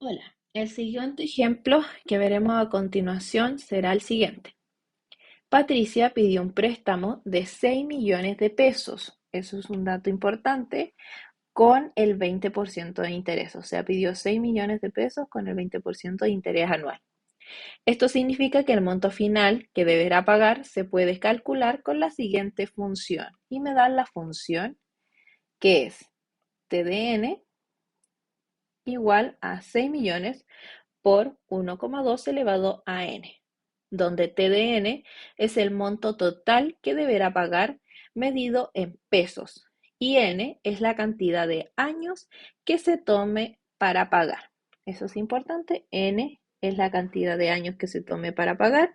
Hola, el siguiente ejemplo que veremos a continuación será el siguiente. Patricia pidió un préstamo de 6 millones de pesos. Eso es un dato importante con el 20% de interés. O sea, pidió 6 millones de pesos con el 20% de interés anual. Esto significa que el monto final que deberá pagar se puede calcular con la siguiente función. Y me dan la función que es TDN igual a 6 millones por 1,2 elevado a n, donde TDN es el monto total que deberá pagar medido en pesos y n es la cantidad de años que se tome para pagar. Eso es importante, n es la cantidad de años que se tome para pagar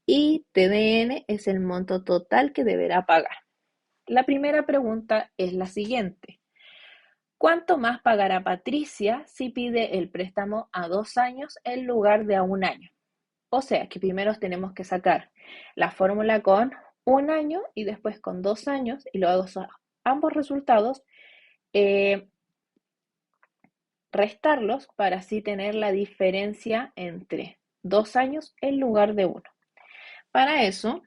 y TDN es el monto total que deberá pagar. La primera pregunta es la siguiente. ¿Cuánto más pagará Patricia si pide el préstamo a 2 años en lugar de a un año? O sea que primero tenemos que sacar la fórmula con un año y después con 2 años y luego ambos resultados eh, restarlos para así tener la diferencia entre 2 años en lugar de uno. Para eso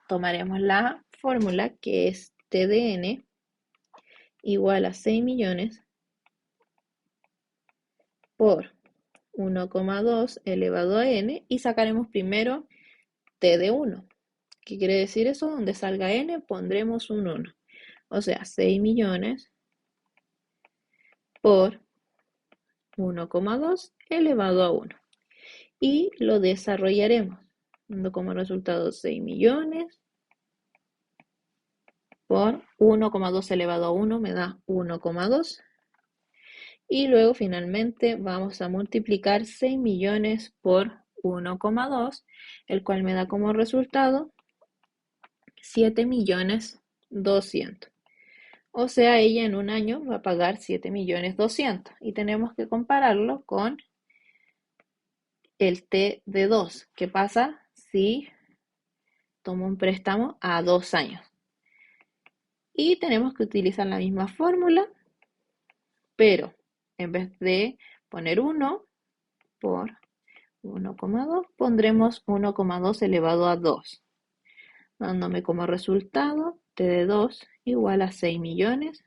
tomaremos la fórmula que es TDN igual a 6 millones por 1,2 elevado a n y sacaremos primero t de 1. ¿Qué quiere decir eso? Donde salga n pondremos un 1. O sea, 6 millones por 1,2 elevado a 1. Y lo desarrollaremos, dando como resultado 6 millones por 1,2 elevado a 1 me da 1,2. Y luego finalmente vamos a multiplicar 6 millones por 1,2, el cual me da como resultado 7 millones 200. O sea, ella en un año va a pagar 7 millones 200. Y tenemos que compararlo con el T de 2. ¿Qué pasa si tomo un préstamo a 2 años? Y tenemos que utilizar la misma fórmula, pero en vez de poner 1 por 1,2, pondremos 1,2 elevado a 2, dándome como resultado T de 2 igual a 6 millones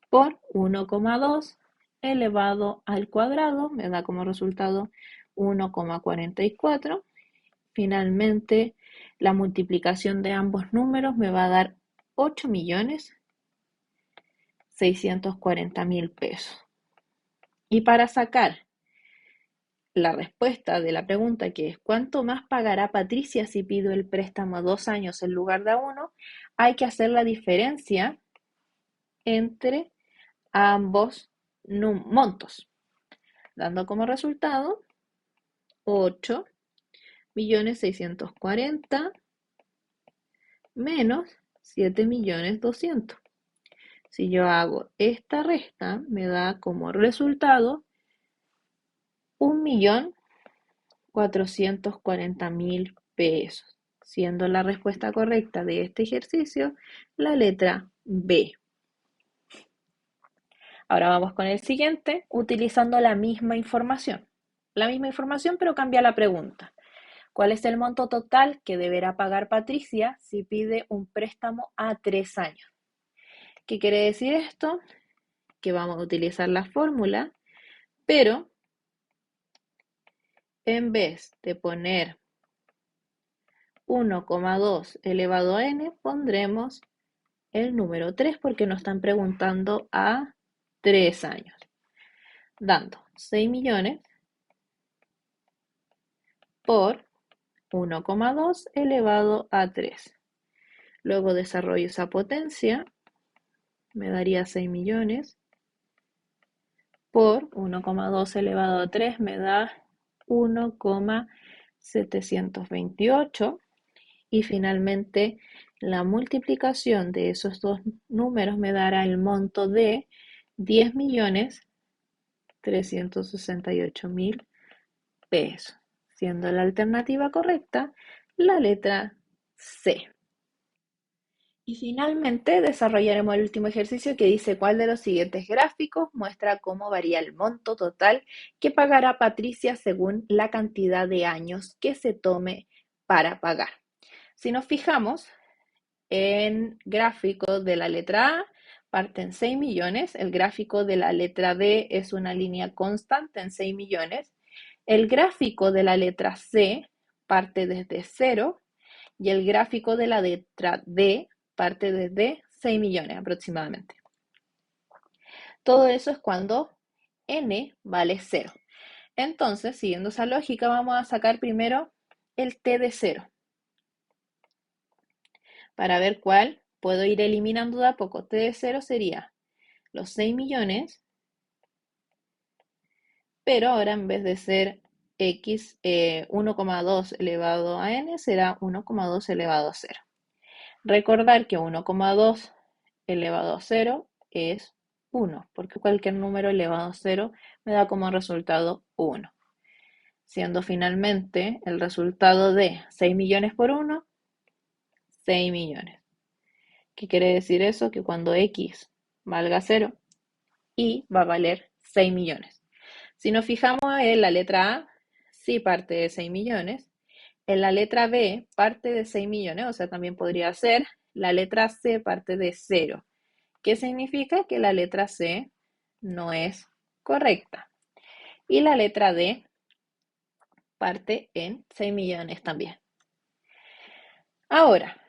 por 1,2 elevado al cuadrado, me da como resultado 1,44. Finalmente, la multiplicación de ambos números me va a dar 8.640.000 pesos. Y para sacar la respuesta de la pregunta que es ¿cuánto más pagará Patricia si pido el préstamo a 2 años en lugar de a uno? Hay que hacer la diferencia entre ambos montos, dando como resultado 8.640.000 menos 7.200.000. Si yo hago esta resta, me da como resultado 1.440.000 pesos, siendo la respuesta correcta de este ejercicio la letra B. Ahora vamos con el siguiente, utilizando la misma información. La misma información, pero cambia la pregunta. ¿Cuál es el monto total que deberá pagar Patricia si pide un préstamo a 3 años? ¿Qué quiere decir esto? Que vamos a utilizar la fórmula, pero en vez de poner 1,2 elevado a n, pondremos el número 3 porque nos están preguntando a 3 años, dando 6 millones por 1,2 elevado a 3. Luego desarrollo esa potencia, me daría 6 millones por 1,2 elevado a 3 me da 1,728 y finalmente la multiplicación de esos dos números me dará el monto de 10.368.000 pesos, siendo la alternativa correcta la letra C. Y finalmente desarrollaremos el último ejercicio que dice cuál de los siguientes gráficos muestra cómo varía el monto total que pagará Patricia según la cantidad de años que se tome para pagar. Si nos fijamos en gráfico de la letra A, parten 6 millones, el gráfico de la letra D es una línea constante en 6 millones, el gráfico de la letra C parte desde 0 y el gráfico de la letra D parte desde 6 millones aproximadamente. Todo eso es cuando n vale 0. Entonces, siguiendo esa lógica, vamos a sacar primero el t de 0 para ver cuál puedo ir eliminando de a poco. T de 0 sería los 6 millones, pero ahora en vez de ser x 1,2 elevado a n, será 1,2 elevado a 0. Recordar que 1,2 elevado a 0 es 1, porque cualquier número elevado a 0 me da como resultado 1, siendo finalmente el resultado de 6 millones por 1, 6 millones. ¿Qué quiere decir eso? Que cuando x valga 0, y va a valer 6 millones. Si nos fijamos en la letra A, sí parte de 6 millones. En la letra B parte de 6 millones, o sea, también podría ser la letra C parte de 0. ¿Qué significa? Que la letra C no es correcta. Y la letra D parte en 6 millones también. Ahora,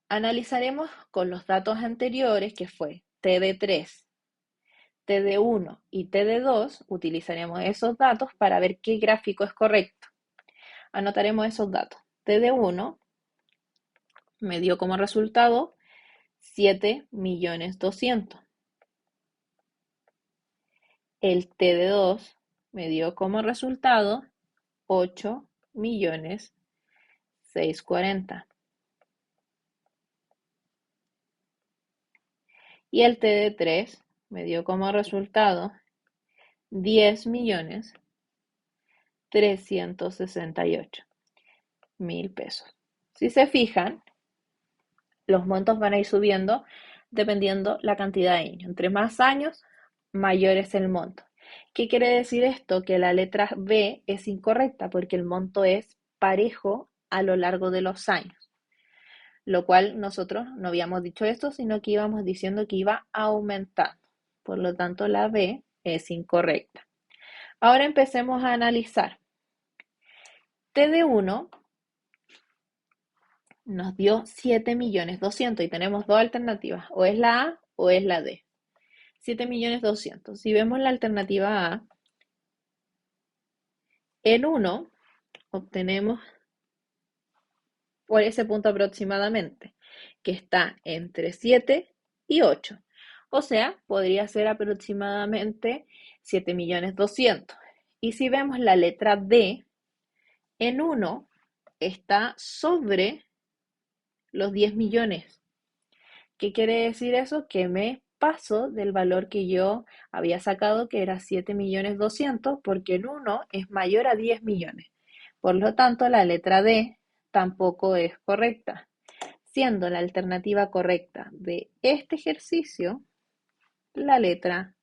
analizaremos con los datos anteriores, que fue T de 3, T de 1 y T de 2, utilizaremos esos datos para ver qué gráfico es correcto. Anotaremos esos datos. T de 1 me dio como resultado 7.200.000. El T de 2 me dio como resultado 8.640.000. Y el T de 3 me dio como resultado 10.368.000 pesos. Si se fijan, los montos van a ir subiendo dependiendo la cantidad de años. Entre más años, mayor es el monto. ¿Qué quiere decir esto? Que la letra B es incorrecta porque el monto es parejo a lo largo de los años. Lo cual nosotros no habíamos dicho esto, sino que íbamos diciendo que iba aumentando. Por lo tanto, la B es incorrecta. Ahora empecemos a analizar. T de 1 nos dio 7.200.000 y tenemos dos alternativas, o es la A o es la D. 7.200.000. Si vemos la alternativa A, en 1 obtenemos por ese punto aproximadamente, que está entre 7 y 8. O sea, podría ser aproximadamente 7.200.000. Y si vemos la letra D, en 1 está sobre los 10 millones. ¿Qué quiere decir eso? Que me paso del valor que yo había sacado, que era 7.200.000, porque en 1 es mayor a 10 millones. Por lo tanto, la letra D tampoco es correcta, siendo la alternativa correcta de este ejercicio la letra